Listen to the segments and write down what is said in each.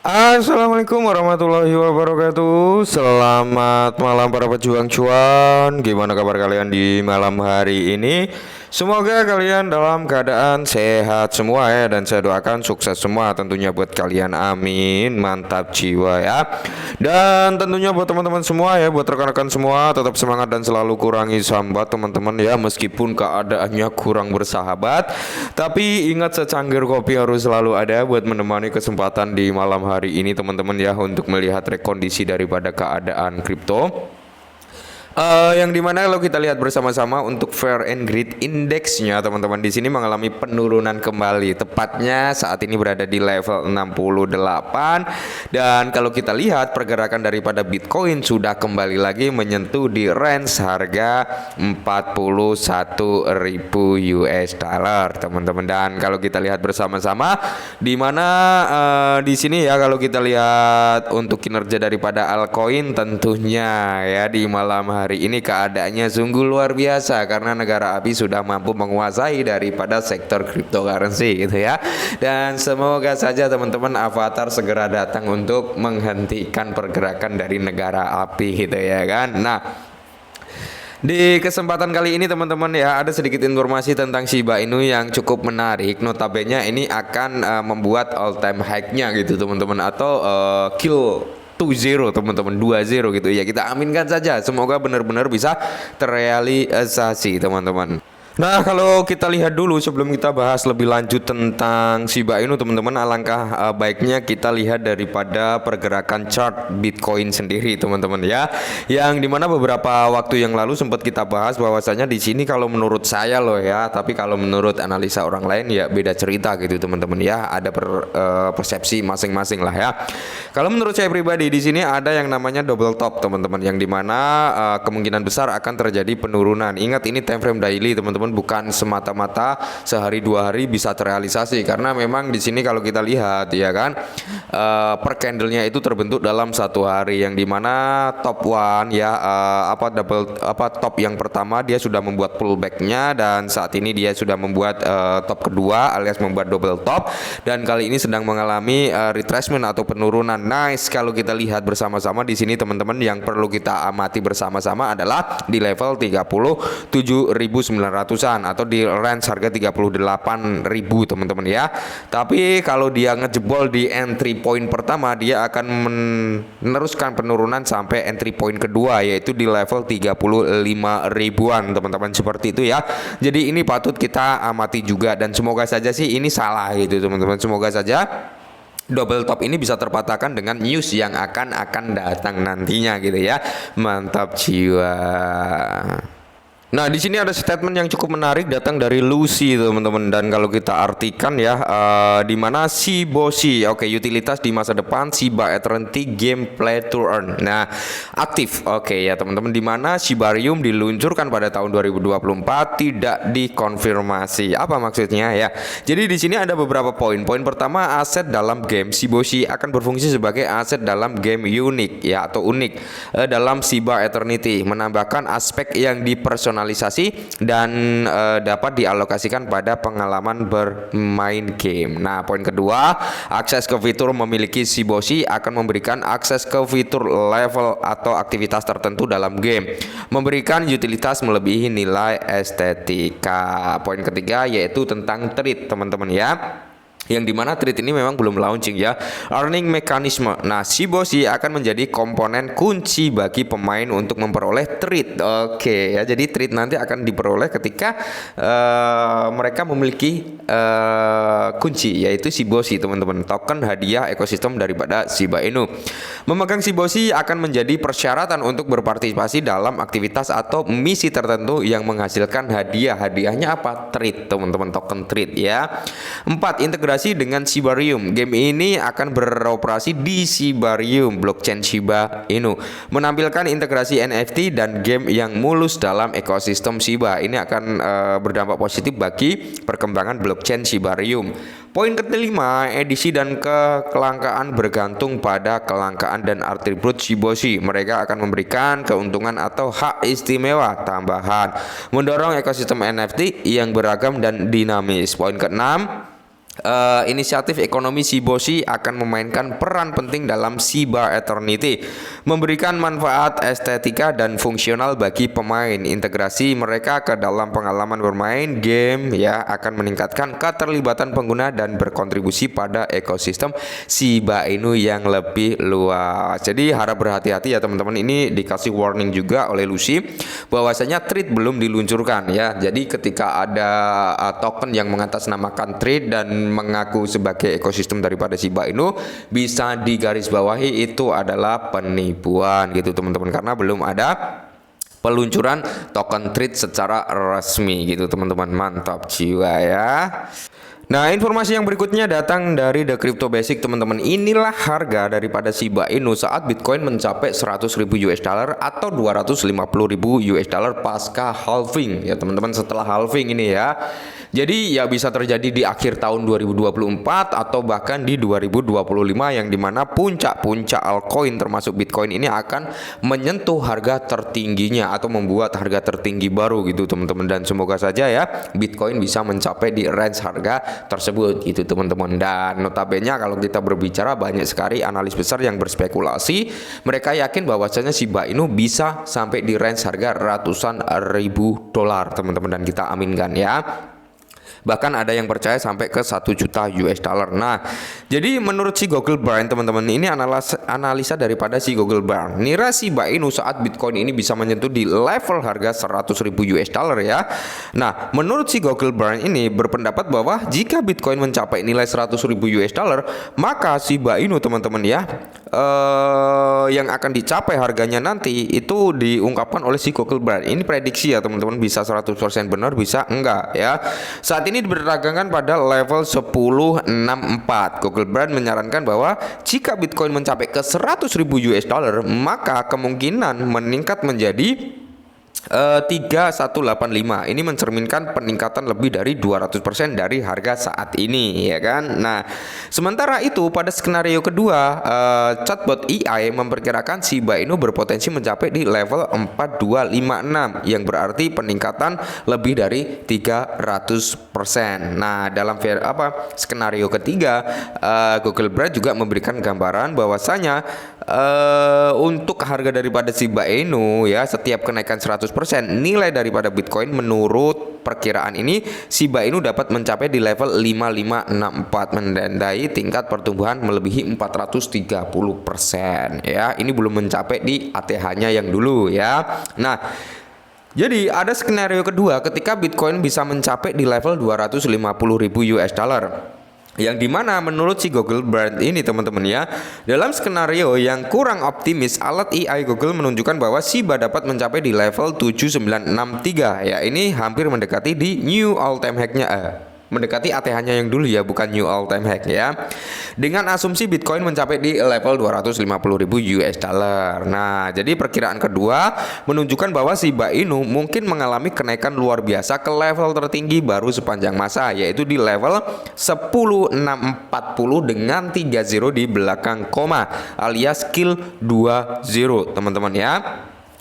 Assalamualaikum warahmatullahi wabarakatuh. Selamat malam para pejuang cuan. Gimana kabar kalian di malam hari ini? Semoga kalian dalam keadaan sehat semua ya. Dan saya doakan sukses semua tentunya buat kalian. Amin. Mantap jiwa ya. Dan tentunya buat teman-teman semua ya, buat rekan-rekan semua, tetap semangat dan selalu kurangi sambat teman-teman ya. Meskipun keadaannya kurang bersahabat, tapi ingat secangkir kopi harus selalu ada buat menemani kesempatan di malam hari ini teman-teman ya, untuk melihat rekondisi daripada keadaan kripto. Yang dimana kalau kita lihat bersama-sama untuk Fair and Greed Index-nya teman-teman di sini mengalami penurunan kembali, tepatnya saat ini berada di level 68. Dan kalau kita lihat pergerakan daripada Bitcoin sudah kembali lagi menyentuh di range harga 41.000 US dollar teman-teman. Dan kalau kita lihat bersama-sama di mana di sini ya, kalau kita lihat untuk kinerja daripada altcoin tentunya ya di malam hari ini keadaannya sungguh luar biasa karena negara api sudah mampu menguasai daripada sektor cryptocurrency gitu ya. Dan semoga saja teman-teman Avatar segera datang untuk menghentikan pergerakan dari negara api gitu ya kan. Nah, di kesempatan kali ini teman-teman ya, ada sedikit informasi tentang Shiba Inu yang cukup menarik. Notabene ini akan membuat all time high-nya gitu teman-teman, atau kill 20 teman-teman, 20 gitu ya. Kita aminkan saja, semoga benar-benar bisa terrealisasi teman-teman. Nah, kalau kita lihat dulu sebelum kita bahas lebih lanjut tentang Shiba Inu teman-teman, alangkah baiknya kita lihat daripada pergerakan chart Bitcoin sendiri teman-teman ya. Yang dimana beberapa waktu yang lalu sempat kita bahas bahwasanya di sini kalau menurut saya loh ya, tapi kalau menurut analisa orang lain ya beda cerita gitu teman-teman ya. Ada persepsi masing-masing lah ya. Kalau menurut saya pribadi di sini ada yang namanya double top teman-teman, yang dimana kemungkinan besar akan terjadi penurunan. Ingat ini time frame daily teman-teman, bukan semata-mata sehari dua hari bisa terrealisasi, karena memang di sini kalau kita lihat ya kan, per candlenya itu terbentuk dalam satu hari, yang dimana top one ya, top yang pertama dia sudah membuat pullbacknya, dan saat ini dia sudah membuat top kedua alias membuat double top, dan kali ini sedang mengalami retracement atau penurunan. Nice, kalau kita lihat bersama-sama di sini teman-teman, yang perlu kita amati bersama-sama adalah di level 37.900 atau di range harga 38.000 teman-teman ya. Tapi kalau dia ngejebol di entry point pertama, dia akan meneruskan penurunan sampai entry point kedua, yaitu di level 35 ribuan teman-teman, seperti itu ya. Jadi ini patut kita amati juga, dan semoga saja sih ini salah gitu teman-teman. Semoga saja double top ini bisa terpatahkan dengan news yang akan datang nantinya gitu ya. Mantap jiwa. Nah, di sini ada statement yang cukup menarik datang dari Lucy teman-teman, dan kalau kita artikan ya, di mana Shiboshi, oke, utilitas di masa depan Shiba Eternity Game Play to Earn. Nah, aktif, oke ya teman-teman, di mana Shibarium diluncurkan pada tahun 2024 tidak dikonfirmasi. Apa maksudnya ya? Jadi di sini ada beberapa poin. Poin pertama, aset dalam game Shiboshi akan berfungsi sebagai aset dalam game unik ya, atau unik dalam Shiba Eternity, menambahkan aspek yang dipersonalisasi dan dapat dialokasikan pada pengalaman bermain game. Nah, poin kedua, akses ke fitur memiliki Shiboshi akan memberikan akses ke fitur level atau aktivitas tertentu dalam game, memberikan utilitas melebihi nilai estetika. Poin ketiga yaitu tentang treat teman-teman ya, yang dimana treat ini memang belum launching ya. Earning mekanisme. Nah, Shiboshi akan menjadi komponen kunci bagi pemain untuk memperoleh treat. Oke ya, jadi treat nanti akan diperoleh ketika mereka memiliki kunci, yaitu Shiboshi teman-teman, token hadiah ekosistem daripada Shiba Inu. Memegang Shiboshi akan menjadi persyaratan untuk berpartisipasi dalam aktivitas atau misi tertentu yang menghasilkan hadiah. Hadiahnya apa? Treat teman-teman, token treat ya. 4. Integrasi dengan Shibarium. Game ini akan beroperasi di Shibarium, blockchain Shiba Inu, menampilkan integrasi NFT dan game yang mulus dalam ekosistem Shiba. Ini akan berdampak positif bagi perkembangan blockchain Shibarium. Poin kelima, edisi dan kelangkaan bergantung pada kelangkaan dan atribut Shiboshi. Mereka akan memberikan keuntungan atau hak istimewa tambahan, mendorong ekosistem NFT yang beragam dan dinamis. Poin keenam, inisiatif ekonomi Shiboshi akan memainkan peran penting dalam Shiba Eternity, memberikan manfaat estetika dan fungsional bagi pemain. Integrasi mereka ke dalam pengalaman bermain game ya akan meningkatkan keterlibatan pengguna dan berkontribusi pada ekosistem Shiba Inu yang lebih luas. Jadi harap berhati-hati ya teman-teman, ini dikasih warning juga oleh Lucy bahwasanya trade belum diluncurkan ya. Jadi ketika ada token yang mengatasnamakan trade dan mengaku sebagai ekosistem daripada Shiba Inu, bisa digarisbawahi itu adalah penipuan gitu teman-teman, karena belum ada peluncuran token trade secara resmi gitu teman-teman. Mantap jiwa ya. Nah, informasi yang berikutnya datang dari The Crypto Basic teman-teman. Inilah harga daripada Shiba Inu saat Bitcoin mencapai 100.000 US dollar atau 250.000 US dollar pasca halving ya teman-teman, setelah halving ini ya. Jadi ya bisa terjadi di akhir tahun 2024 atau bahkan di 2025, yang dimana puncak-puncak altcoin termasuk Bitcoin ini akan menyentuh harga tertingginya atau membuat harga tertinggi baru gitu teman-teman. Dan semoga saja ya Bitcoin bisa mencapai di range harga tersebut gitu teman-teman. Dan notabene kalau kita berbicara, banyak sekali analis besar yang berspekulasi, mereka yakin bahwasanya Shiba Inu bisa sampai di range harga ratusan ribu dolar teman-teman, dan kita aminkan ya. Bahkan ada yang percaya sampai ke 1 juta US dollar. Nah, jadi menurut si Google Barn teman-teman, ini analisa daripada si Google Barn, nilai Shiba Inu saat Bitcoin ini bisa menyentuh di level harga 100.000 US dollar ya. Nah, menurut si Google Barn ini berpendapat bahwa jika Bitcoin mencapai nilai 100.000 US dollar, maka Shiba Inu teman-teman ya, yang akan dicapai harganya nanti itu diungkapkan oleh si Google Barn. Ini prediksi ya teman-teman, bisa 100% benar, bisa enggak ya. Saat ini diperdagangkan pada level 1064. Google Brand menyarankan bahwa jika Bitcoin mencapai ke 100.000 US dollar, maka kemungkinan meningkat menjadi 3185. Ini mencerminkan peningkatan lebih dari 200% dari harga saat ini ya kan. Nah, sementara itu pada skenario kedua, chatbot AI memperkirakan Shiba Inu berpotensi mencapai di level 4256, yang berarti peningkatan lebih dari 300%. Nah, dalam skenario ketiga, Google Brand juga memberikan gambaran bahwasanya untuk harga daripada Shiba Inu ya, setiap kenaikan 100%, nilai daripada Bitcoin menurut perkiraan ini Shiba Inu dapat mencapai di level 5564, menandai tingkat pertumbuhan melebihi 430% ya. Ini belum mencapai di ATH-nya yang dulu ya. Nah, jadi ada skenario kedua ketika Bitcoin bisa mencapai di level 250.000 US dollar, yang dimana menurut si Google Brand ini teman-teman ya, dalam skenario yang kurang optimis, alat AI Google menunjukkan bahwa Shiba dapat mencapai di level 7963 ya. Ini hampir mendekati di new all time high-nya, mendekati ATH-nya yang dulu ya, bukan new all time high ya. Dengan asumsi Bitcoin mencapai di level 250.000 US dollar. Nah, jadi perkiraan kedua menunjukkan bahwa Shiba Inu mungkin mengalami kenaikan luar biasa ke level tertinggi baru sepanjang masa, yaitu di level 10640 dengan 30 di belakang koma alias kill 20 teman-teman ya.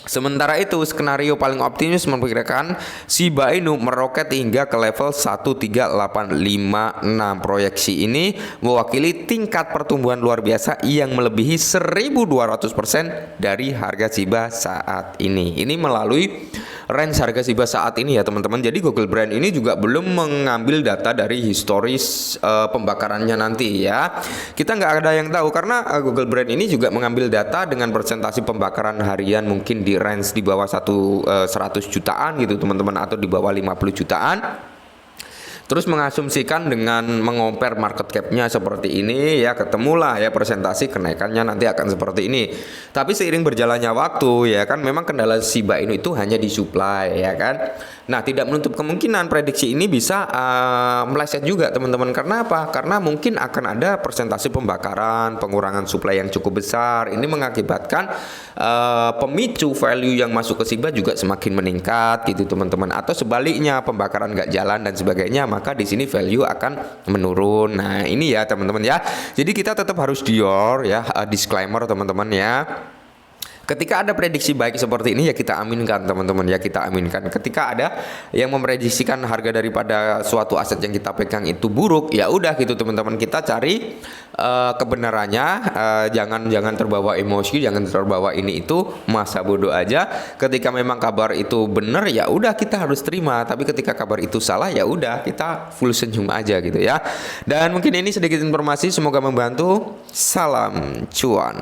Sementara itu, skenario paling optimis memperkirakan Shiba Inu meroket hingga ke level 13856. Proyeksi ini mewakili tingkat pertumbuhan luar biasa yang melebihi 1200% dari harga Shiba saat ini. Ini melalui range harga Shiba saat ini ya teman-teman. Jadi Google Brand ini juga belum mengambil data dari historis pembakarannya nanti ya. Kita nggak ada yang tahu karena Google Brand ini juga mengambil data dengan persentase pembakaran harian mungkin di range di bawah 100 jutaan gitu teman-teman, atau di bawah 50 jutaan. Terus mengasumsikan dengan mengompar market cap-nya seperti ini ya, ketemulah ya persentase kenaikannya nanti akan seperti ini. Tapi seiring berjalannya waktu ya kan, memang kendala Shiba Inu itu hanya di supply ya kan. Nah, tidak menutup kemungkinan prediksi ini bisa meleset juga teman-teman. Karena apa? Karena mungkin akan ada persentase pembakaran, pengurangan supply yang cukup besar. Ini mengakibatkan pemicu value yang masuk ke Shiba juga semakin meningkat gitu teman-teman. Atau sebaliknya, pembakaran nggak jalan dan sebagainya, maka di sini value akan menurun. Nah, ini ya teman-teman ya. Jadi kita tetap harus dior ya, disclaimer teman-teman ya. Ketika ada prediksi baik seperti ini ya kita aminkan teman-teman, ya kita aminkan. Ketika ada yang memprediksikan harga daripada suatu aset yang kita pegang itu buruk, ya udah gitu teman-teman, kita cari kebenarannya, jangan terbawa emosi, jangan terbawa ini itu, masa bodoh aja. Ketika memang kabar itu benar ya udah kita harus terima, tapi ketika kabar itu salah ya udah kita full senyum aja gitu ya. Dan mungkin ini sedikit informasi, semoga membantu. Salam cuan.